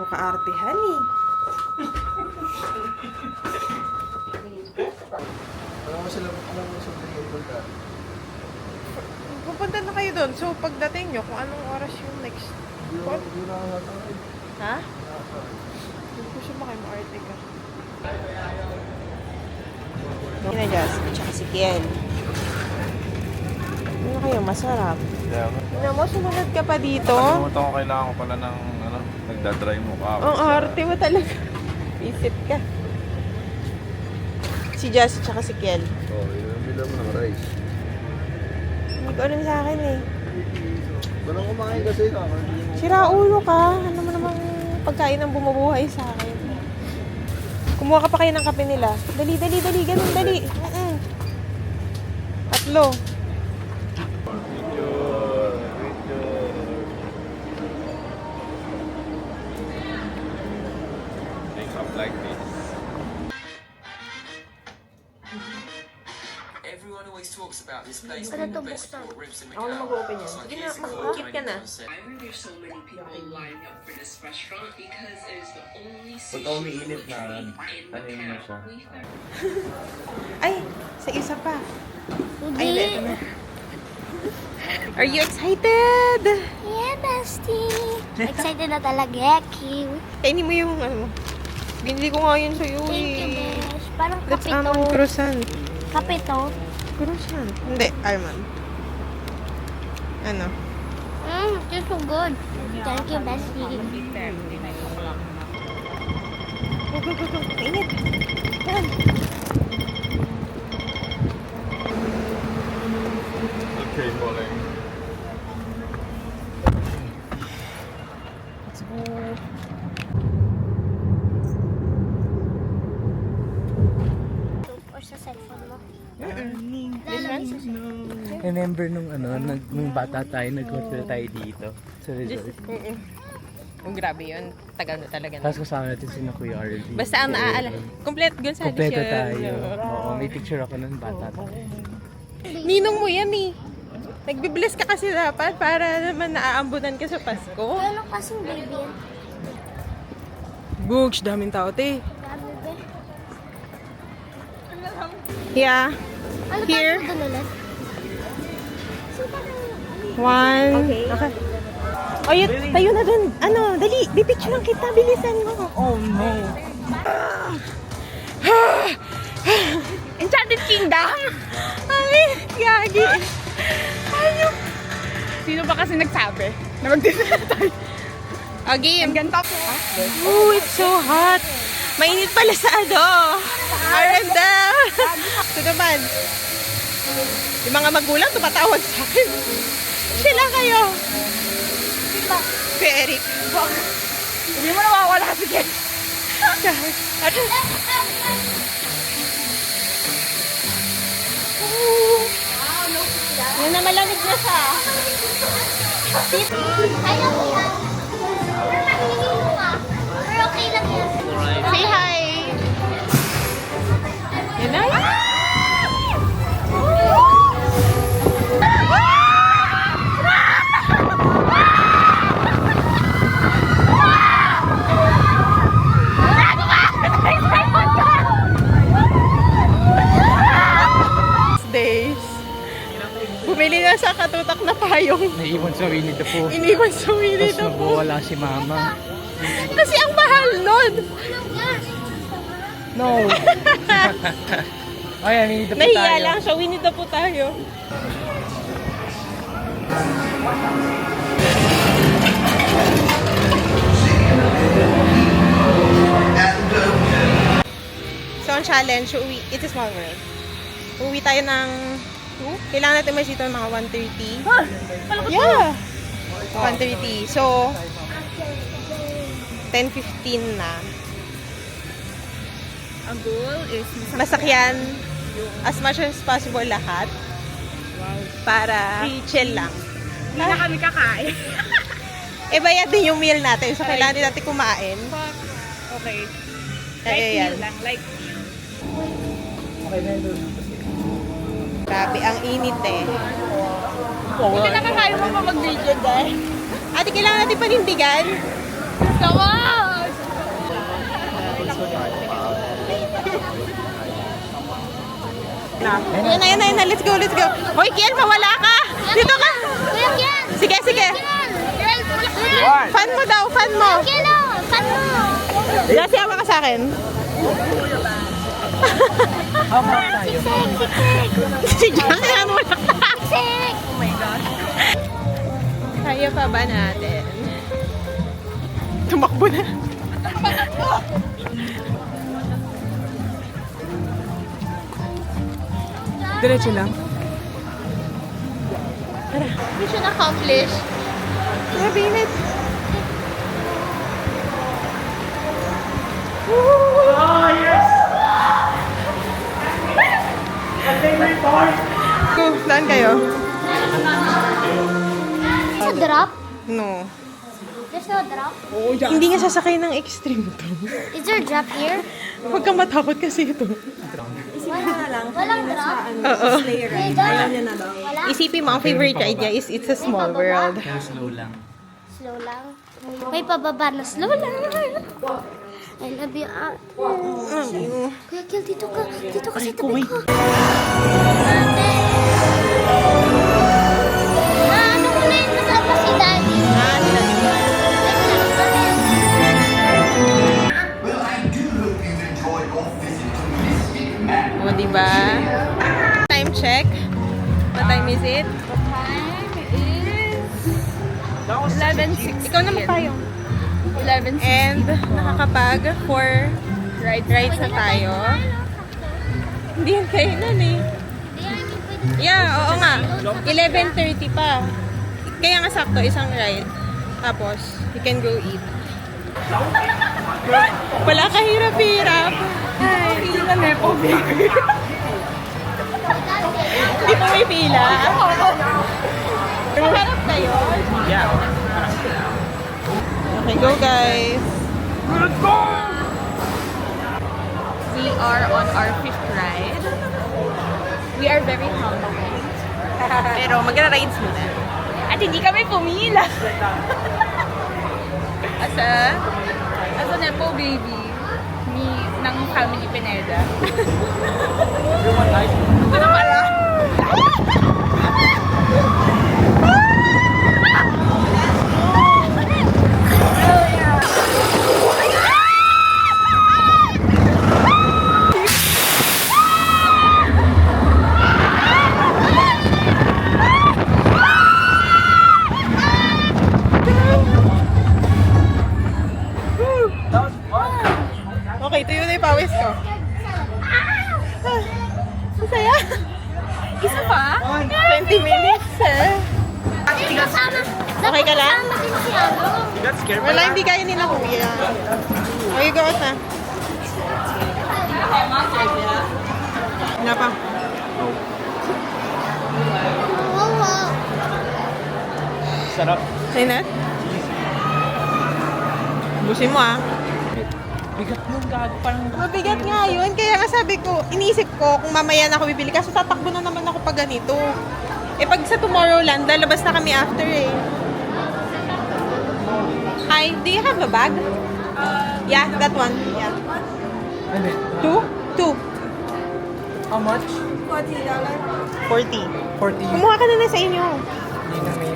kaartehan eh. Alam mo sila pagka. Pupunta na kayo doon. So, pagdating nyo, kung anong oras yung next spot. Hindi na nakakatawa. Ha? Hindi ko siya makimarte ka. Sina Jazz, tsaka si Kiel. Ano kayo, masarap. Yeah. Ano mo, sumunod ka pa dito? Nakalimutan ko, kailangan ko pala ng nagdadry mo ka. Ang arte mo talaga. Visit ka. Si Jazz, tsaka si Kiel. Oo, yung bila mo ng rice. Hindi ko alam sa akin eh. Walang kumain kasi. Sira ulo ka. Ano mo namang pagkain ang bumubuhay sa akin. Kumuha ka pa kayo ng kape nila. Dali, dali, dali. Ganun, dali. Tatlo. Think up like this. Everyone always talks about this place Ano being to, the best buksan? sport ribs in Ako na Macau. mag-open yan. So Sige na, here's a quote mag-keep ka na. 21%. Why were there so many people lining up for this restaurant? Because it is the only Pagka sushi umiinit na, in tanin mo siya. Macau. Ay, sa isa pa. Ay, Hindi. ito na. Are you excited? Yeah, bestie. Excited na talaga, cute. Kainin mo yung ano. Binili ko nga yun sa'yo Thank you, eh. besh. Parang That's kape to. croissant. Kape to. Croissant. Hindi, almond. Ano? It's so good. Thank you, bestie. Go, go, go, go. Kainit. Yan. Okay, morning. Let's go. Or sa cellphone mo. Remember nung nung bata tayo, nag-hotel tayo dito sa resort. Oh, grabe yun. Tagal na talaga. Tapos kasama natin si Kuya RV. Basta ang naaalala. Complete Gonzales Kompleto yun. tayo. Oo, may picture ako ng bata tayo. Ninong mo yan eh. Nagbibless ka kasi dapat para naman naaambunan ka sa Pasko. Ano kasing baby yan? Books, daming tao, te. Grabe, be. Yeah. Ano Here. tayo doon ulit? One. Okay. O, yun, tayo na dun. Ano, dali. Bipicture lang kita. Bilisan mo. Oh, no. Enchanted Kingdom? Ay, yagi. Ayok. Sino ba kasi nagsabi na mag-dinner tayo? Okay. Ang ganda po. Oh, it's so hot. Mainit pala sa ano. Aranda. Ito naman. Yung mga magulang tumatawag sa akin. Sila kayo. Si Eric. Hindi mo nawawala si Ken. Yan na malamig na siya. Ayaw ko yan. Pero nakinig mo ka. Pero okay lang yan. Say hi. Yan na. Days. Bumili na sa katutak na payong. Naiwan sa Winnie the Pooh. Iniwan sa Winnie Tapos the Pooh. magwawala si Mama. Kasi ang mahal nun. No! Ayan, Winnie the Pooh Nahiya tayo. lang siya. Winnie the Pooh tayo. So, ang challenge, it's a small world. Uwi tayo ng 2. Kailangan natin mas dito ng mga 1:30. Yeah! 1:30. So, 10:15 na. Ang goal is Masakyan as much as possible lahat. Para chill lang. hindi na kami kakain. Bayad din yung meal natin. So, kailangan din natin kumain. Okay. Kaya Like yan. meal lang. Like Grabe, ang init eh. Hindi nakakain mo pa mag-video dahil. Ate, kailangan natin panindigan. Come on! Ayan na. Let's go. Hoy, Kian, mawala ka. Dito ka. Kuya Kian! Sige. Kian! Fan mo daw, fan mo. Kian o! Fan mo! Kasi hawa ka sa akin. Hawa tayo. Sige, kaya mo lang. Sick! Kaya pa ba natin? Tumakbo na. Diretso lang. Mission accomplished. Grabe init. Go, saan kayo? There's a drop? No. There's no drop? Hindi nga sasakay ng extreme to. Is there a drop here? Huwag kang matakot kasi ito. Walang drop? Oo. Wala? Isipin mo, ang favorite ride niya is It's a Small World. Pero slow lang. Slow lang. May pababa na slow lang. I love you, ate. Kuya Kiel, dito ka. Dito ka sa tabi ko. Ate. Ano ko na yun? Kasama si daddy. Well, I do hope you've enjoyed your visit to Mystic Man. O, diba? Time check. What time is it? Time is 11:06. Ikaw naman tayo. 11:06. And nakakapag 4 rides na tayo. Hindi yan kayo nun eh. Yeah, oo nga. 11:30 pa. Kaya nga sakto, isang ride. Tapos, you can go eat. Wala kahirap-hirap. Ay, Hindi na nepo, baby. hindi pa may pila. Maharap tayo. Yeah. Okay, go guys. We are on our 5th ride. We are very hungry. Pero magra-rides muna. At hindi kami pumila. Asa? Asa nepo, baby? Ni ng family Pineda. Ito na pala. Okay, tuyo na yung pawis ko. Masaya. Isa pa? 20 minutes eh. Okay ka lang? Kasama din si ano. Wala, hindi kaya nila kuya. Okay, go out na. Wala pa. Oo. Sarap. Say na? Busin mo ah. Bigat nung gago. Parang Mabigat nga yun. Kaya nga sabi ko, iniisip ko kung mamaya na ako bibili. Kaso tatakbo na naman ako pag ganito. Eh pag sa Tomorrowland, lalabas na kami after eh. Hi, do you have a bag? Yeah, that one. Yeah. ano? 2? 2. How much? $40. 40. Kumuha ka na na sa inyo. Hindi na may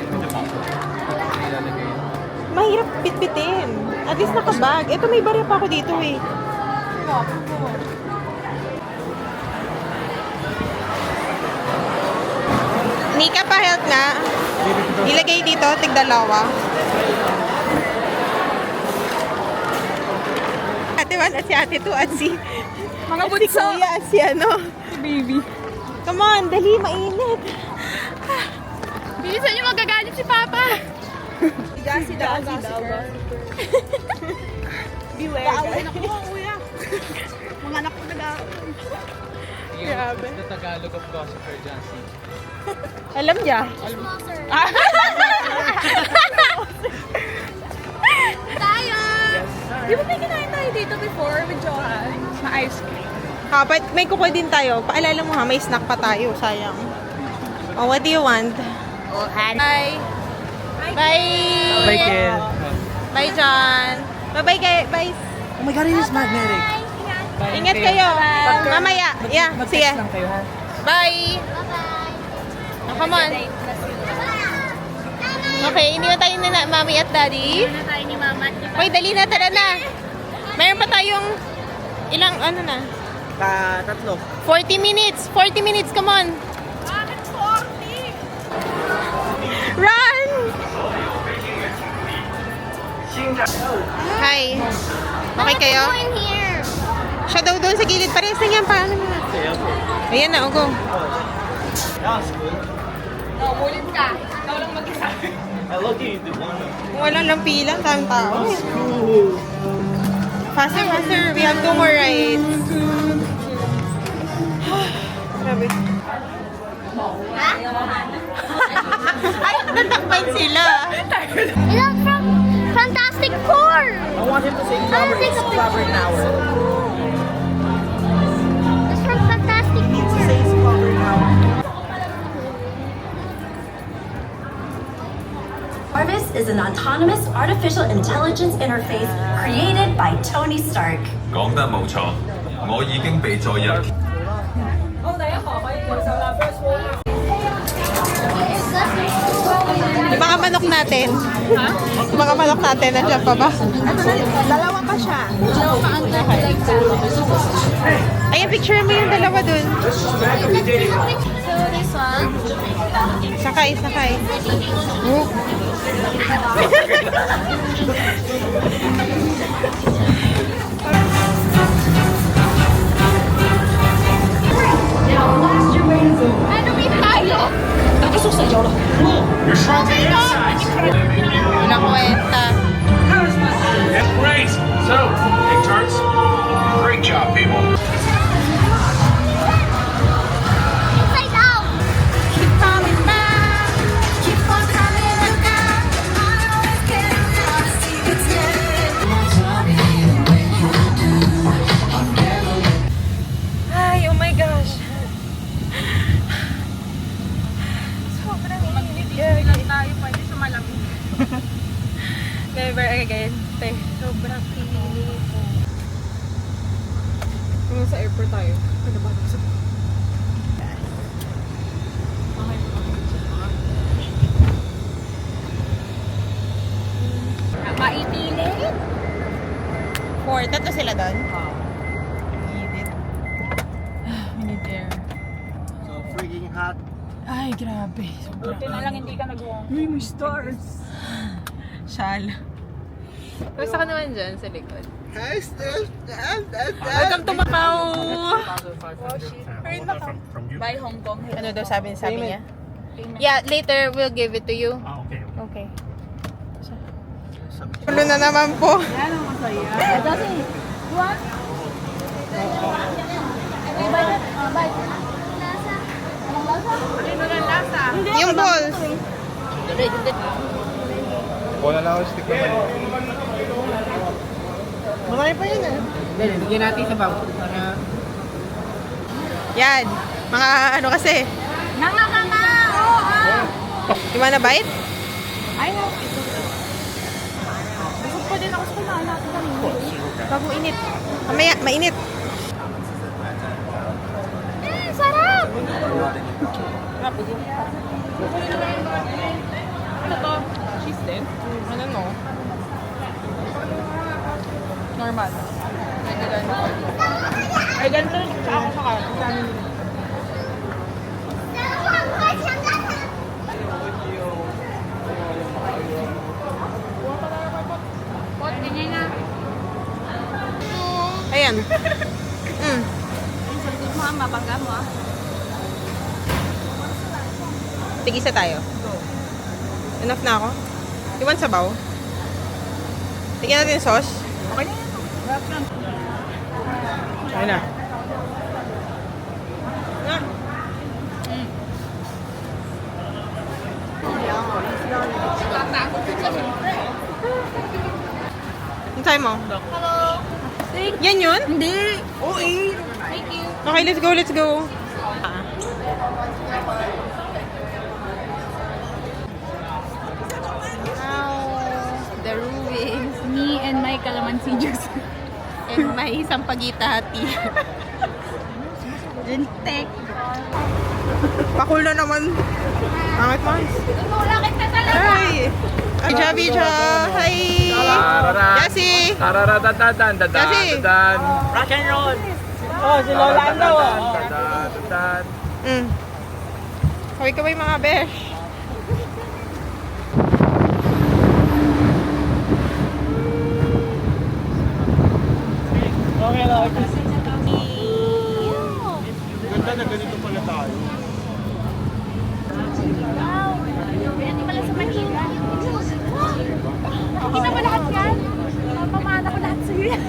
ilalagay. Mahirap bitbitin. At least nakabag. Ito may barya pa ako dito eh. Nika pa health nga. Ilagay dito, tigdalawa. Ate 1 at si ate 2 at si... Mga at si bunso. kuya at si ano. Baby. Come on, dali, mainit. Bilisan niyo magagalit si Papa. Gassy daw, gossiper. Beware, guys. Mga anak ko na Grabe. The Tagalog of Gossiper Jancy. Alam niya. Tayo! Di ba may kinain tayo dito before with Johan? Na ice cream. Ha, but may kukuha din tayo. Paalala mo ha, may snack pa tayo. Sayang. Oh, what do you want? Bye. Bye. Bye, Kel. Bye, John. Bye-bye, guys. Bye. Oh my God, it is magnetic. Ingat kayo. Mamaya. Yeah, sige. Mag-text lang kayo, ha? Bye! Bye-bye. Oh, come on. Okay, iniwan tayo na mami at daddy. Ano tayo ni Mama? Hoy, dali na, tara na. Mayroon pa tayong ilang, ano na? Tatlo. 40 minutes. 40 minutes, come on. Bakit 40? Run! Hi. Okay kayo? Go in here. Siya daw doon sa gilid. Parehas na yan. Paano na? Ayan na, go. Ulit ka. Ikaw lang mag-isa. Walang lampilan, tamang tao. Faster, faster. We have 2 more rides. Grabe. Ay, natakpan sila. Look from Fantastic Four. I want him to say Robert. take a picture. Robert Tower. It's from Fantastic Four. Robert Tower. Jarvis is an autonomous artificial intelligence interface created by Tony Stark. 講得冇錯，我已經被載入。 Yung mga manok natin. Yung mga manok natin, nandiyan pa ba? Dalawa pa siya. Ayun, picture mo yung dalawa dun. So this one. Sakay, sakay. Oh. Ano may tayo? Ilang kwenta. Great! So, hey, Tarts. Great job, people. Inside out. Keep coming back. Keep on coming back. I always get out of secrets, Ay, oh my gosh. Mag-video lang tayo. Pwede sa malamig. Never again. Te, sobrang pinili ko. Kung sa airport tayo, ano ba sa Maipilit. 4, tatlo sila doon? We need air. So freaking hot. Ay, grabe. Buti na lang hindi ka nag-walk. Shal. Kamusta ka naman dyan sa likod? Welcome to Macau! By Hong Kong. Ano daw sabi niya? Yeah, later we'll give it to you. Okay. Ano na naman po? Yung balls. Wala na ako stick naman. Marami pa yun eh. Bigyan natin sa baw. Yan. Mga ano kasi. Nangakanga! Oo! You wanna bite? Ay, no. Busog pa din ako sa kumain natin kanina. Bago init. Mamaya, mainit. Sarap. Ano to? Cheese din? Ano no? Normal. Ay, ganito sa ako sa kanin. Pot, ganyan na. Ayan. Sagot mo ang mabangga mo ah. Tigisa tayo. Enough na ako? You want sabaw? Tigyan natin yung sauce. Okay na yan. Wrap lang. Ayun na. Na. Hintay mo. Hello. Yan yun? Hindi. Oo eh. Thank you. Okay, let's go, let's go. The ruins. Me and my calamansi juice. And may sampagita hati. Jintek. Pakul na naman. Pangit mo. Hi! Bija, Bija! Hi! Jessie! Jessie! Rock and roll! Oh, si Lola daw. Kaway-kaway mga besh. Okay lang. Ganda na ganito pala tayo. Hindi pala sa Manila. Hindi naman lahat yan. Pamana ko lahat sa'yo yan.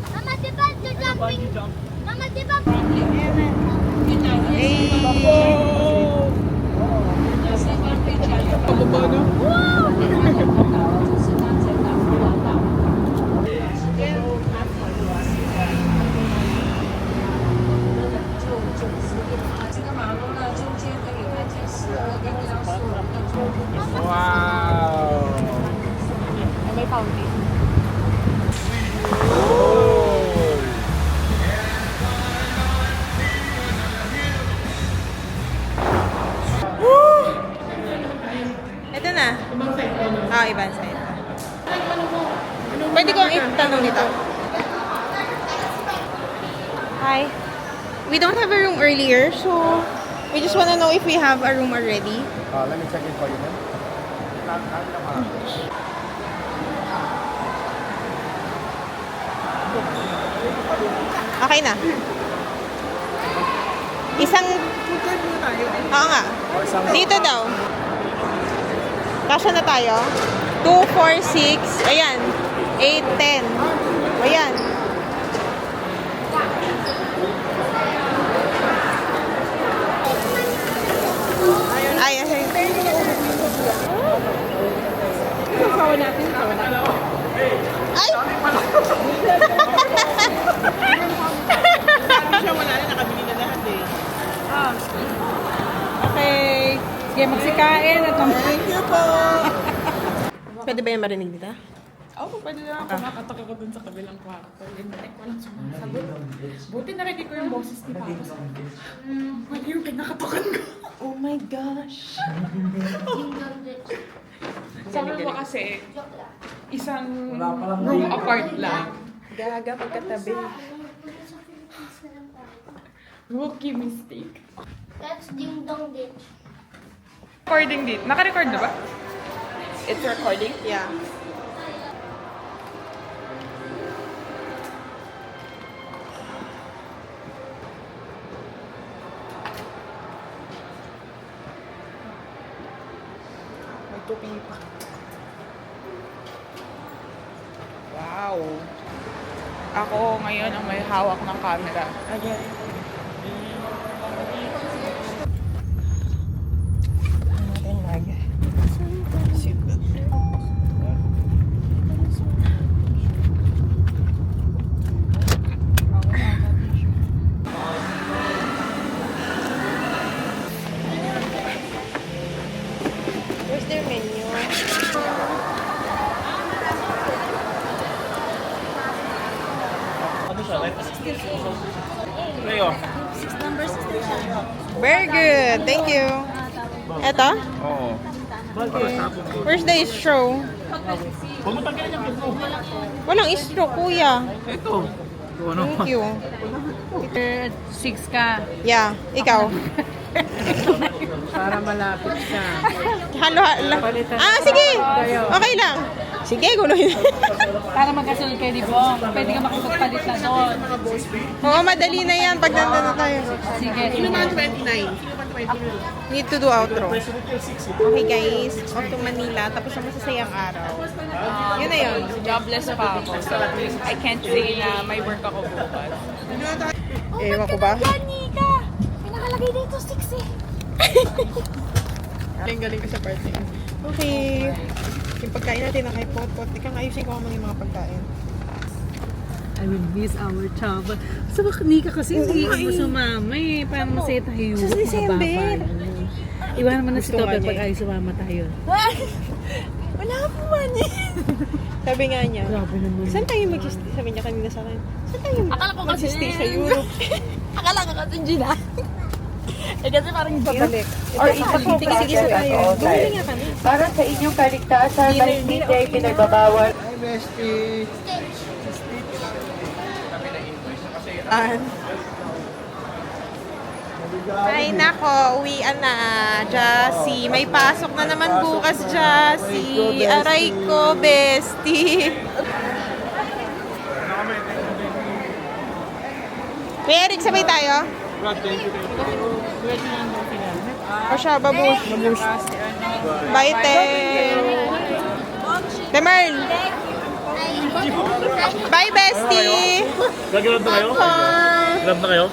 Mama, di ba jumping? Mama, di ba? Wow! May fountain. Ito na. Ibang side. Pwede ko itanong dito. Hi. We don't have a room earlier, so we just wanna know if we have a room already. Let me check it for you, ma'am. Okay na. Isang... Oo nga. Dito daw. Kasya na tayo. 2, 4, 6. Ayan. 8, 10. Ayan. Ay, ay. Ay! Okay. Sige, magsikain at Thank you po. Pwede ba yung marinig dito? Oo, pwede na ako. Nakatok ako dun sa kabilang kwarto. Lintek, walang sumasagot. Buti narinig ko yung boses ni Papa. Wala yung kinakatokan ko. Oh my gosh. Sa mo kasi, isang room apart lang. Gaga pagkatabi. Rookie mistake. That's ding dong ditch. Recording dito. Naka-record na ba? It's recording? Yeah. May tupi pa. Wow. Ako ngayon ang may hawak ng camera. Again. Where's their menu? Very good. Thank you. Eto? Oo. Where's the istro? Walang istro, kuya. Ito. Thank you. 6 ka. Yeah, ikaw. Para malapit siya. Halo. Sige. Okay lang. Sige, guloy. Para magkasunod kayo, di ba? Pwede ka makipagpalit na doon. Oo, madali na yan pag nandun na tayo. Sige. Need to do outro. Okay guys, off to Manila, tapos ang masasayang araw. Yun na yun. Jobless pa ako. So, I can't say na may work ako bukas. Ewan ko ba? Yan, Nika! May nakalagay dito 6 eh. Galing ka sa party. Okay. Yung pagkain natin na kay Pot-Pot. Ika nga ayusin ko naman yung mga pagkain. I will miss our travel. Sa Nika kasi hindi mo sumama eh. Parang masaya tayo. Sa December. Iwanan mo na si Gusto nga Tobel niya pag ayaw sumama tayo. Wala po man eh. Sabi nga niya, saan tayo mag-stay? Sabi niya kanina sa akin, saan tayo mag-stay sa Europe? Akala ko kasi Gina. Eh kasi parang babalik. Or sige sa tayo. Bumili nga kami. Para sa inyong kaligtasan, dahil hindi ay pinagbabawal. Ay nako, uwian na. Jassy, may pasok na naman bukas, Jassy. Aray ko, bestie. Kuya Eric, sabay tayo? O siya, babush. Bye, te. Temerl. Bye, bestie. Gagrab na kayo? Grab na kayo?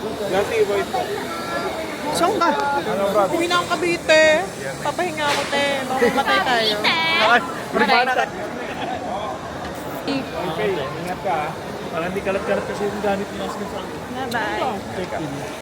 Saan ka? Uwi na akong Cavite. Papahinga ako, te. Baka matay tayo. Ingat ka. Parang hindi kalat-kalat kasi yung gamit mo. Bye-bye.